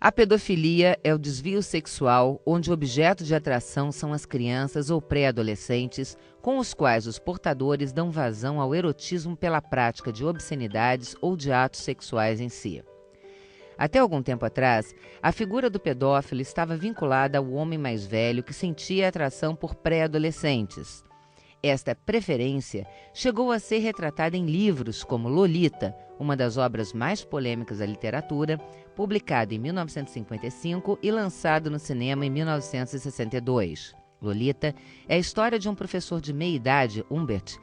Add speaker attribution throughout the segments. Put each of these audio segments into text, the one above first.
Speaker 1: A pedofilia é o desvio sexual onde o objeto de atração são as crianças ou pré-adolescentes, com os quais os portadores dão vazão ao erotismo pela prática de obscenidades ou de atos sexuais em si. Até algum tempo atrás, a figura do pedófilo estava vinculada ao homem mais velho que sentia atração por pré-adolescentes. Esta preferência chegou a ser retratada em livros como Lolita, uma das obras mais polêmicas da literatura, publicado em 1955 e lançado no cinema em 1962. Lolita é a história de um professor de meia-idade, Humbert,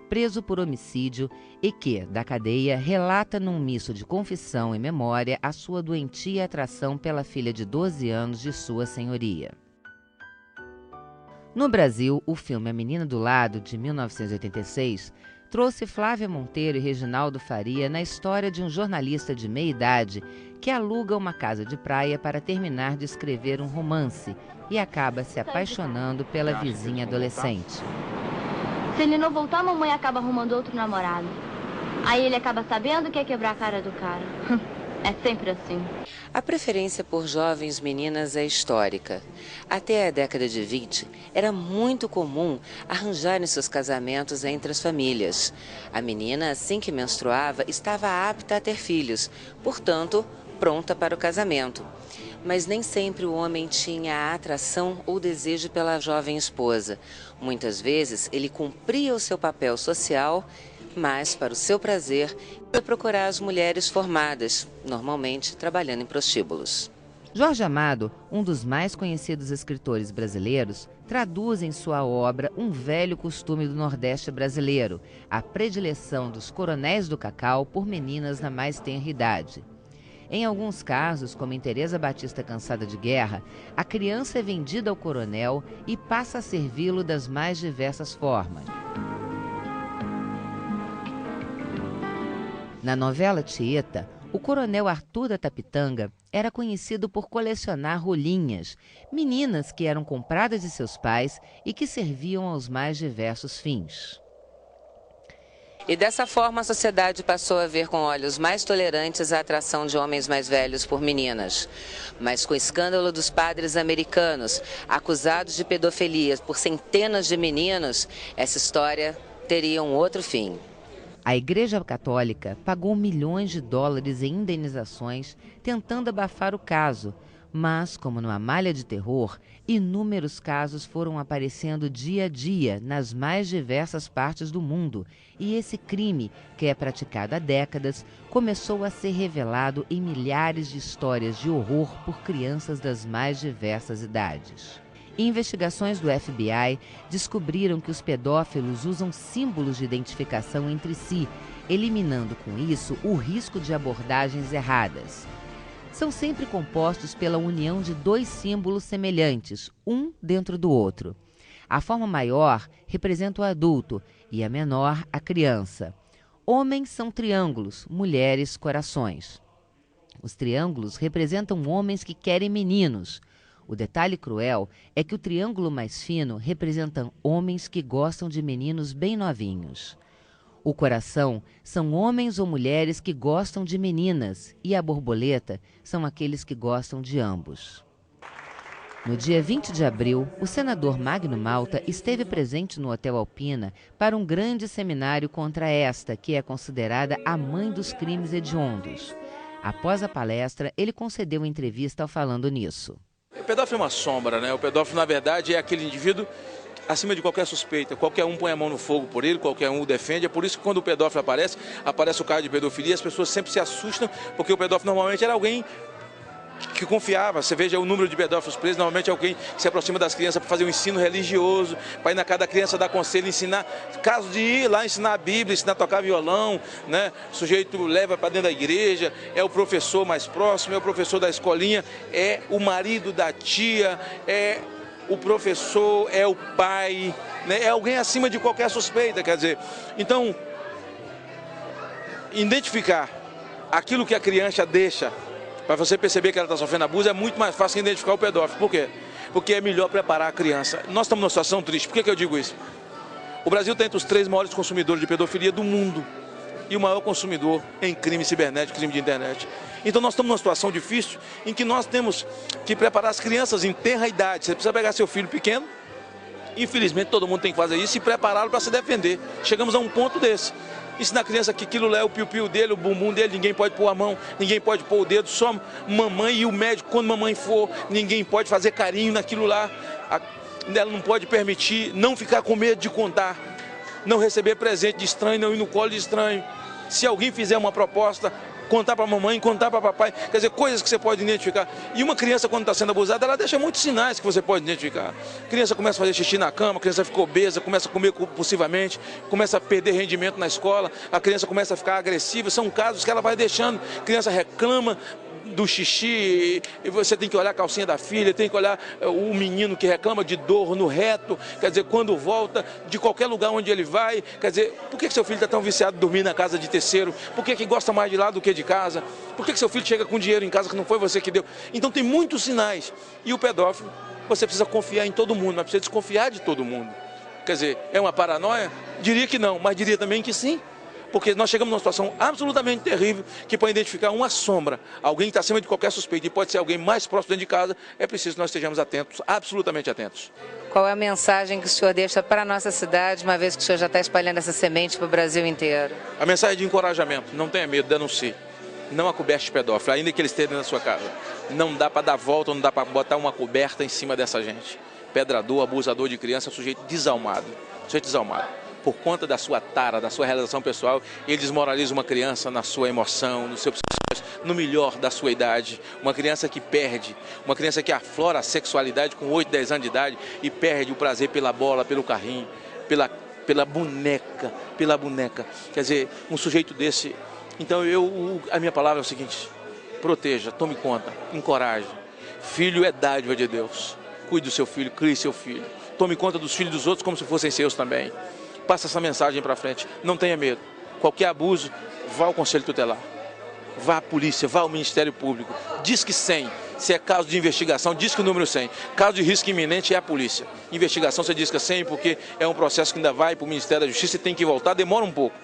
Speaker 1: preso por homicídio e que, da cadeia, relata num misto de confissão e memória a sua doentia atração pela filha de 12 anos de sua senhoria. No Brasil, o filme A Menina do Lado, de 1986, trouxe Flávia Monteiro e Reginaldo Faria na história de um jornalista de meia-idade que aluga uma casa de praia para terminar de escrever um romance e acaba se apaixonando pela vizinha adolescente.
Speaker 2: Se ele não voltar, a mamãe acaba arrumando outro namorado. Aí ele acaba sabendo que é quebrar a cara do cara. É sempre assim.
Speaker 1: A preferência por jovens meninas é histórica. Até a década de 20, era muito comum arranjarem seus casamentos entre as famílias. A menina, assim que menstruava, estava apta a ter filhos, portanto, pronta para o casamento. Mas nem sempre o homem tinha a atração ou desejo pela jovem esposa. Muitas vezes, ele cumpria o seu papel social, mas, para o seu prazer, ia procurar as mulheres formadas, normalmente trabalhando em prostíbulos. Jorge Amado, um dos mais conhecidos escritores brasileiros, traduz em sua obra um velho costume do Nordeste brasileiro, a predileção dos coronéis do cacau por meninas na mais tenra idade. Em alguns casos, como em Teresa Batista Cansada de Guerra, a criança é vendida ao coronel e passa a servi-lo das mais diversas formas. Na novela Tieta, o coronel Arthur da Tapitanga era conhecido por colecionar rolinhas, meninas que eram compradas de seus pais e que serviam aos mais diversos fins. E dessa forma a sociedade passou a ver com olhos mais tolerantes a atração de homens mais velhos por meninas. Mas com o escândalo dos padres americanos, acusados de pedofilia por centenas de meninos, essa história teria um outro fim. A Igreja Católica pagou milhões de dólares em indenizações tentando abafar o caso, mas, como numa malha de terror, inúmeros casos foram aparecendo dia a dia nas mais diversas partes do mundo e esse crime, que é praticado há décadas, começou a ser revelado em milhares de histórias de horror por crianças das mais diversas idades. Investigações do FBI descobriram que os pedófilos usam símbolos de identificação entre si, eliminando com isso o risco de abordagens erradas. São sempre compostos pela união de dois símbolos semelhantes, um dentro do outro. A forma maior representa o adulto e a menor a criança. Homens são triângulos, mulheres corações. Os triângulos representam homens que querem meninos. O detalhe cruel é que o triângulo mais fino representa homens que gostam de meninos bem novinhos. O coração são homens ou mulheres que gostam de meninas e a borboleta são aqueles que gostam de ambos. No dia 20 de abril, o senador Magno Malta esteve presente no Hotel Alpina para um grande seminário contra esta, que é considerada a mãe dos crimes hediondos. Após a palestra, ele concedeu entrevista ao Falando Nisso.
Speaker 3: O pedófilo é uma sombra, né? O pedófilo, na verdade, é aquele indivíduo acima de qualquer suspeita. Qualquer um põe a mão no fogo por ele, qualquer um o defende. É por isso que quando o pedófilo aparece o caso de pedofilia, as pessoas sempre se assustam, porque o pedófilo normalmente era alguém que confiava. Você veja o número de pedófilos presos, normalmente é alguém que se aproxima das crianças para fazer um ensino religioso, para ir na casa da criança dar conselho, ensinar, caso de ir lá ensinar a Bíblia, ensinar a tocar violão, né? O sujeito leva para dentro da igreja, é o professor mais próximo, é o professor da escolinha, é o marido da tia, é o professor, é o pai, né? É alguém acima de qualquer suspeita, quer dizer. Então, identificar aquilo que a criança deixa para você perceber que ela está sofrendo abuso é muito mais fácil que identificar o pedófilo. Por quê? Porque é melhor preparar a criança. Nós estamos numa situação triste. Por que eu digo isso? O Brasil está entre os 3 maiores consumidores de pedofilia do mundo e o maior consumidor em crime cibernético, crime de internet. Então nós estamos numa situação difícil em que nós temos que preparar as crianças em tenra idade. Você precisa pegar seu filho pequeno, infelizmente todo mundo tem que fazer isso, e prepará-lo para se defender. Chegamos a um ponto desse. Ensinar a criança que aquilo lá é o piu-piu dele, o bumbum dele, ninguém pode pôr a mão, ninguém pode pôr o dedo, só mamãe e o médico, quando mamãe for, ninguém pode fazer carinho naquilo lá. Ela não pode permitir, não ficar com medo de contar, não receber presente de estranho, não ir no colo de estranho. Se alguém fizer uma proposta, contar para a mamãe, contar para papai, quer dizer, coisas que você pode identificar. E uma criança, quando está sendo abusada, ela deixa muitos sinais que você pode identificar. A criança começa a fazer xixi na cama, a criança fica obesa, começa a comer compulsivamente, começa a perder rendimento na escola, a criança começa a ficar agressiva. São casos que ela vai deixando, a criança reclama do xixi, e você tem que olhar a calcinha da filha, tem que olhar o menino que reclama de dor no reto, quer dizer, quando volta, de qualquer lugar onde ele vai, quer dizer, por que seu filho está tão viciado em dormir na casa de terceiro? Por que gosta mais de lá do que de casa? Por que seu filho chega com dinheiro em casa que não foi você que deu? Então tem muitos sinais, e o pedófilo, você precisa confiar em todo mundo, mas precisa desconfiar de todo mundo. Quer dizer, é uma paranoia? Diria que não, mas diria também que sim. Porque nós chegamos numa situação absolutamente terrível que para identificar uma sombra, alguém que está acima de qualquer suspeita e pode ser alguém mais próximo dentro de casa, é preciso que nós estejamos atentos, absolutamente atentos.
Speaker 1: Qual é a mensagem que o senhor deixa para a nossa cidade, uma vez que o senhor já está espalhando essa semente para o Brasil inteiro?
Speaker 3: A mensagem é de encorajamento, não tenha medo, denuncie. Não acoberte pedófilo, ainda que eles estejam na sua casa. Não dá para dar volta, não dá para botar uma coberta em cima dessa gente. Pedrador, abusador de criança é um sujeito desalmado, Por conta da sua tara, da sua realização pessoal, ele desmoraliza uma criança na sua emoção, no seu psicológico, no melhor da sua idade. Uma criança que perde, uma criança que aflora a sexualidade com 8, 10 anos de idade e perde o prazer pela bola, pelo carrinho, pela boneca. Quer dizer, um sujeito desse... Então a minha palavra é o seguinte: proteja, tome conta, encoraje. Filho é dádiva de Deus. Cuide do seu filho, crie seu filho. Tome conta dos filhos dos outros como se fossem seus também. Passa essa mensagem para frente, não tenha medo. Qualquer abuso, vá ao Conselho Tutelar, vá à polícia, vá ao Ministério Público. Diz que 100, se é caso de investigação, diz que o número 100. Caso de risco iminente é a polícia. Investigação você diz que é 100 porque é um processo que ainda vai para o Ministério da Justiça e tem que voltar, demora um pouco.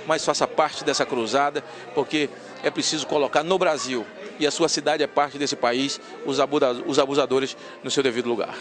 Speaker 3: Mas faça parte dessa cruzada, porque é preciso colocar no Brasil, e a sua cidade é parte desse país, os abusadores no seu devido lugar.